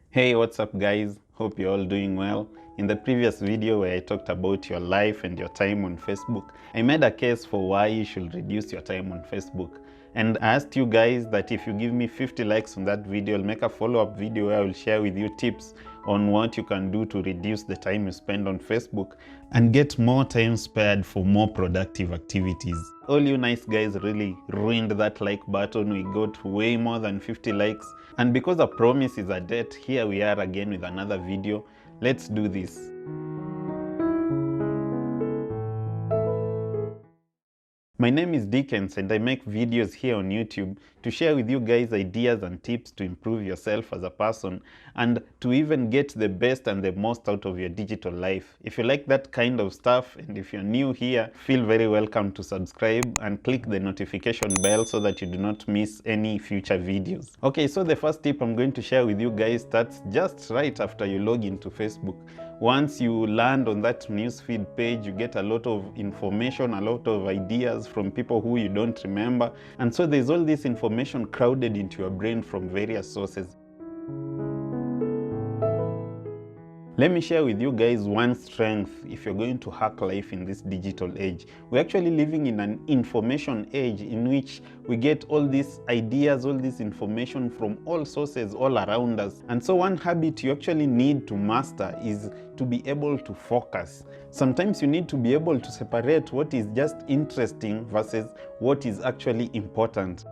Hey, what's up guys? Hope you're all doing well. In the previous video where I talked about your life and your time on Facebook, I made a case for why you should reduce your time on Facebook. And I asked you guys that if you give me 50 likes on that video, I'll make a follow-up video where I will share with you tips on what you can do to reduce the time you spend on Facebook and get more time spared for more productive activities. All you nice guys really ruined that like button. We got way more than 50 likes. And because a promise is a debt, here we are again with another video. Let's do this. My name is Dickenns and I make videos here on YouTube to share with you guys ideas and tips to improve yourself as a person and to even get the best and the most out of your digital life. If you like that kind of stuff and if you're new here, feel very welcome to subscribe and click the notification bell so that you do not miss any future videos. Okay, so the first tip I'm going to share with you guys starts just right after you log into Facebook. Once you land on that newsfeed page, you get a lot of information, a lot of ideas from people who you don't remember. And so there's all this information crowded into your brain from various sources. Let me share with you guys one strength if you're going to hack life in this digital age. We're actually living in an information age in which we get all these ideas, all this information from all sources all around us. And so one habit you actually need to master is to be able to focus. Sometimes you need to be able to separate what is just interesting versus what is actually important.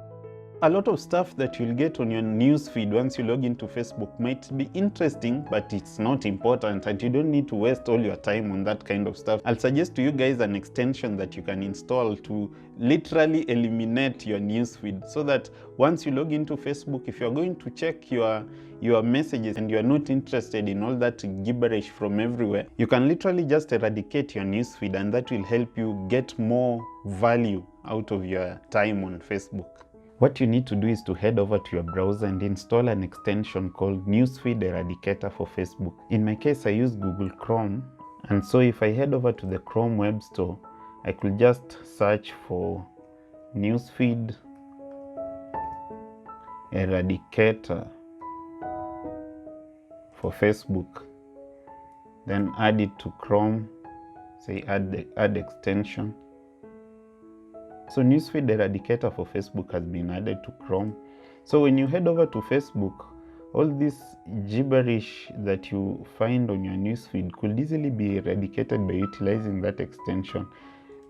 A lot of stuff that you'll get on your newsfeed once you log into Facebook might be interesting, but it's not important and you don't need to waste all your time on that kind of stuff. I'll suggest to you guys an extension that you can install to literally eliminate your newsfeed so that once you log into Facebook, if you're going to check your messages and you're not interested in all that gibberish from everywhere, you can literally just eradicate your newsfeed and that will help you get more value out of your time on Facebook. What you need to do is to head over to your browser and install an extension called Newsfeed Eradicator for Facebook. In my case, I use Google Chrome, and so if I head over to the Chrome web store, I could just search for Newsfeed Eradicator for Facebook, then add it to Chrome, say add extension. So Newsfeed Eradicator for Facebook has been added to Chrome. So when you head over to Facebook, all this gibberish that you find on your newsfeed could easily be eradicated by utilizing that extension.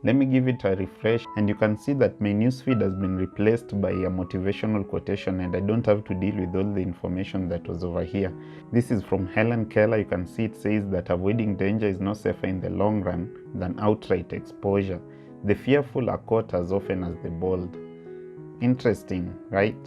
Let me give it a refresh and you can see that my newsfeed has been replaced by a motivational quotation and I don't have to deal with all the information that was over here. This is from Helen Keller. You can see it says that avoiding danger is no safer in the long run than outright exposure. The fearful are caught as often as the bold. Interesting, right?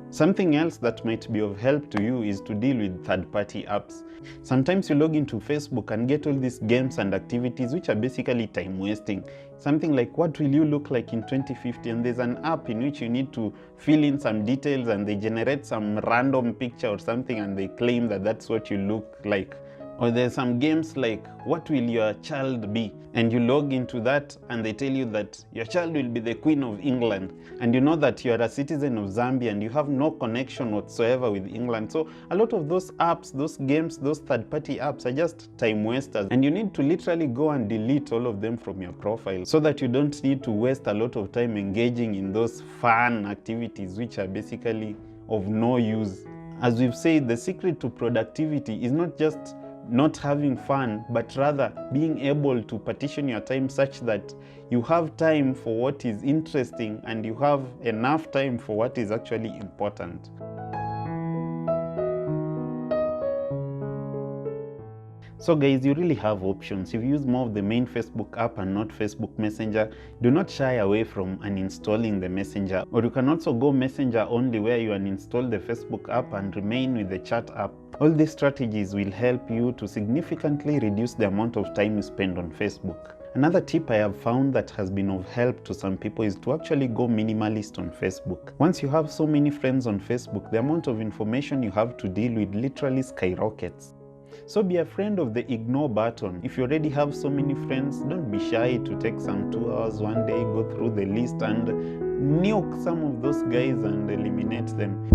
Something else that might be of help to you is to deal with third-party apps. Sometimes you log into Facebook and get all these games and activities which are basically time wasting. Something like what will you look like in 2050, and there's an app in which you need to fill in some details and they generate some random picture or something and they claim that that's what you look like. Or there's some games like, what will your child be? And you log into that and they tell you that your child will be the Queen of England. And you know that you are a citizen of Zambia and you have no connection whatsoever with England. So a lot of those apps, those games, those third-party apps are just time wasters. And you need to literally go and delete all of them from your profile so that you don't need to waste a lot of time engaging in those fun activities which are basically of no use. As we've said, the secret to productivity is not just not having fun, but rather being able to partition your time such that you have time for what is interesting and you have enough time for what is actually important. So guys, you really have options. If you use more of the main Facebook app and not Facebook Messenger, do not shy away from uninstalling the Messenger. Or you can also go Messenger only, where you uninstall the Facebook app and remain with the chat app. All these strategies will help you to significantly reduce the amount of time you spend on Facebook. Another tip I have found that has been of help to some people is to actually go minimalist on Facebook. Once you have so many friends on Facebook, the amount of information you have to deal with literally skyrockets. So be a friend of the ignore button. If you already have so many friends, don't be shy to take some 2 hours one day, go through the list and nuke some of those guys and eliminate them.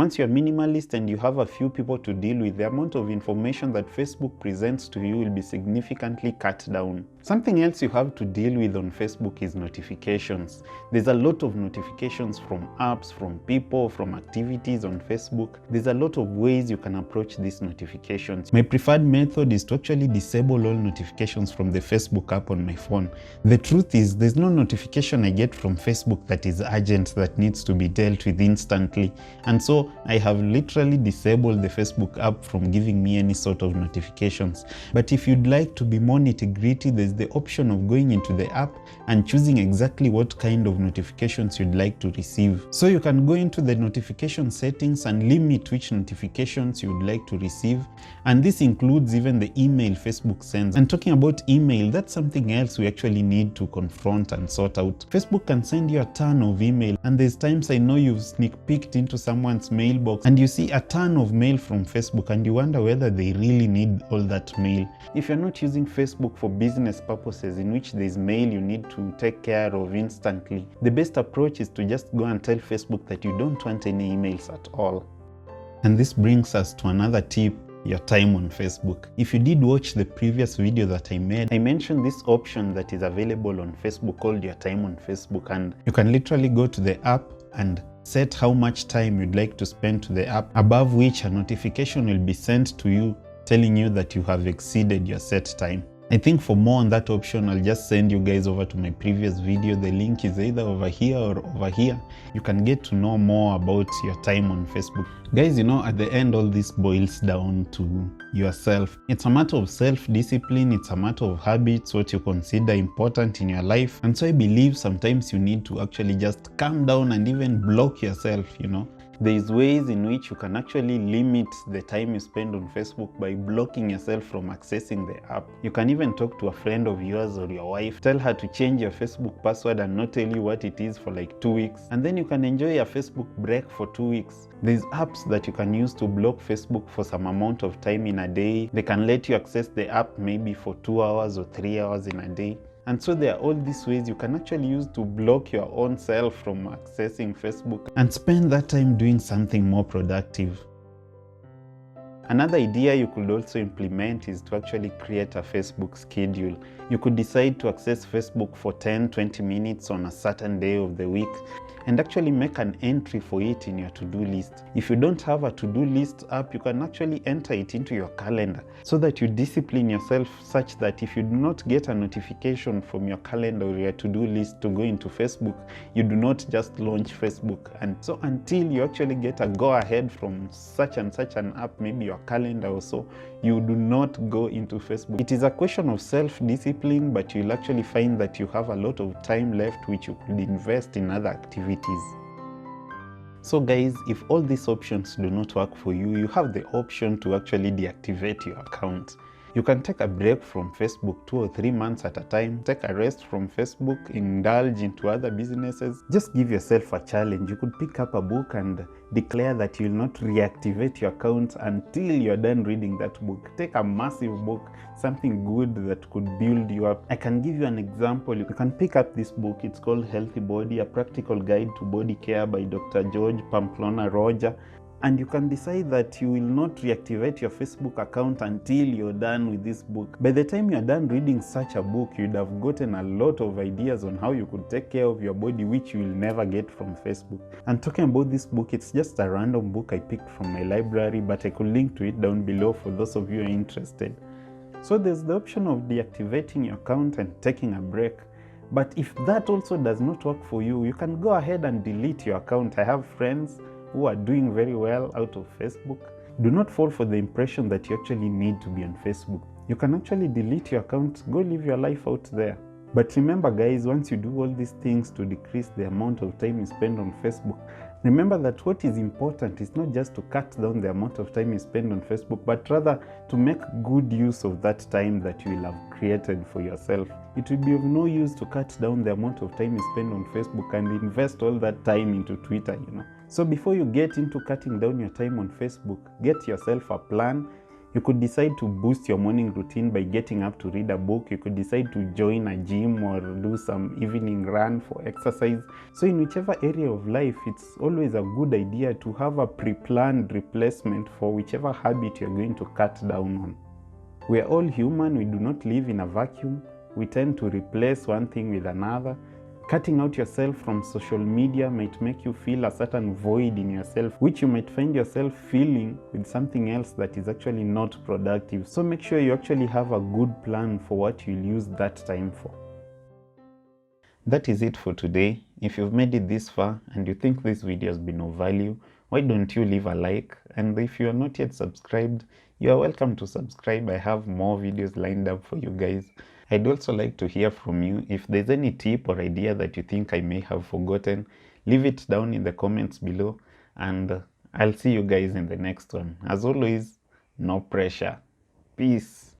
Once you're minimalist and you have a few people to deal with, the amount of information that Facebook presents to you will be significantly cut down. Something else you have to deal with on Facebook is notifications. There's a lot of notifications from apps, from people, from activities on Facebook. There's a lot of ways you can approach these notifications. My preferred method is to actually disable all notifications from the Facebook app on my phone. The truth is, there's no notification I get from Facebook that is urgent, that needs to be dealt with instantly. And so I have literally disabled the Facebook app from giving me any sort of notifications. But if you'd like to be more nitty-gritty, there's the option of going into the app and choosing exactly what kind of notifications you'd like to receive. So you can go into the notification settings and limit which notifications you'd like to receive. And this includes even the email Facebook sends. And talking about email, that's something else we actually need to confront and sort out. Facebook can send you a ton of email, and there's times I know you've sneak peeked into someone's mailbox and you see a ton of mail from Facebook and you wonder whether they really need all that mail. If you're not using Facebook for business purposes in which there's mail you need to take care of instantly, the best approach is to just go and tell Facebook that you don't want any emails at all. And this brings us to another tip: your time on Facebook. If you did watch the previous video that I made, I mentioned this option that is available on Facebook called your time on Facebook, and you can literally go to the app and set how much time you'd like to spend to the app, above which a notification will be sent to you telling you that you have exceeded your set time. I think for more on that option, I'll just send you guys over to my previous video. The link is either over here or over here. You can get to know more about your time on Facebook. Guys, at the end, all this boils down to yourself. It's a matter of self-discipline. It's a matter of habits, what you consider important in your life. And so I believe sometimes you need to actually just calm down and even block yourself, There's ways in which you can actually limit the time you spend on Facebook by blocking yourself from accessing the app. You can even talk to a friend of yours or your wife, tell her to change your Facebook password and not tell you what it is for like 2 weeks. And then you can enjoy a Facebook break for 2 weeks. There's apps that you can use to block Facebook for some amount of time in a day. They can let you access the app maybe for 2 hours or 3 hours in a day. And so there are all these ways you can actually use to block your own self from accessing Facebook and spend that time doing something more productive. Another idea you could also implement is to actually create a Facebook schedule. You could decide to access Facebook for 10-20 minutes on a certain day of the week and actually make an entry for it in your to-do list. If you don't have a to-do list app, you can actually enter it into your calendar so that you discipline yourself such that if you do not get a notification from your calendar or your to-do list to go into Facebook, you do not just launch Facebook. And so until you actually get a go-ahead from such and such an app, maybe your calendar or so, you do not go into Facebook. It is a question of self-discipline, but you'll actually find that you have a lot of time left which you could invest in other activities. So guys, if all these options do not work for you, you have the option to actually deactivate your account. You can take a break from Facebook 2 or 3 months at a time, take a rest from Facebook, indulge into other businesses. Just give yourself a challenge. You could pick up a book and declare that you will not reactivate your account until you're done reading that book. Take a massive book, something good that could build you up. I can give you an example. You can pick up this book. It's called Healthy Body, A Practical Guide to Body Care by Dr. George Pamplona Roger. And you can decide that you will not reactivate your Facebook account until you're done with this book. By the time you're done reading such a book, you'd have gotten a lot of ideas on how you could take care of your body, which you will never get from Facebook. And talking about this book, it's just a random book I picked from my library, but I could link to it down below for those of you who are interested. So there's the option of deactivating your account and taking a break. But if that also does not work for you, you can go ahead and delete your account. I have friends who are doing very well out of Facebook. Do not fall for the impression that you actually need to be on Facebook. You can actually delete your account, go live your life out there. But remember guys, once you do all these things to decrease the amount of time you spend on Facebook, remember that what is important is not just to cut down the amount of time you spend on Facebook, but rather to make good use of that time that you will have created for yourself. It will be of no use to cut down the amount of time you spend on Facebook and invest all that time into Twitter, So before you get into cutting down your time on Facebook, get yourself a plan. You could decide to boost your morning routine by getting up to read a book. You could decide to join a gym or do some evening run for exercise. So in whichever area of life, it's always a good idea to have a pre-planned replacement for whichever habit you're going to cut down on. We are all human. We do not live in a vacuum. We tend to replace one thing with another. Cutting out yourself from social media might make you feel a certain void in yourself, which you might find yourself feeling with something else that is actually not productive. So make sure you actually have a good plan for what you'll use that time for. That is it for today. If you've made it this far and you think this video has been of value, why don't you leave a like? And if you are not yet subscribed, you are welcome to subscribe. I have more videos lined up for you guys. I'd also like to hear from you. If there's any tip or idea that you think I may have forgotten, leave it down in the comments below, and I'll see you guys in the next one. As always, no pressure. Peace.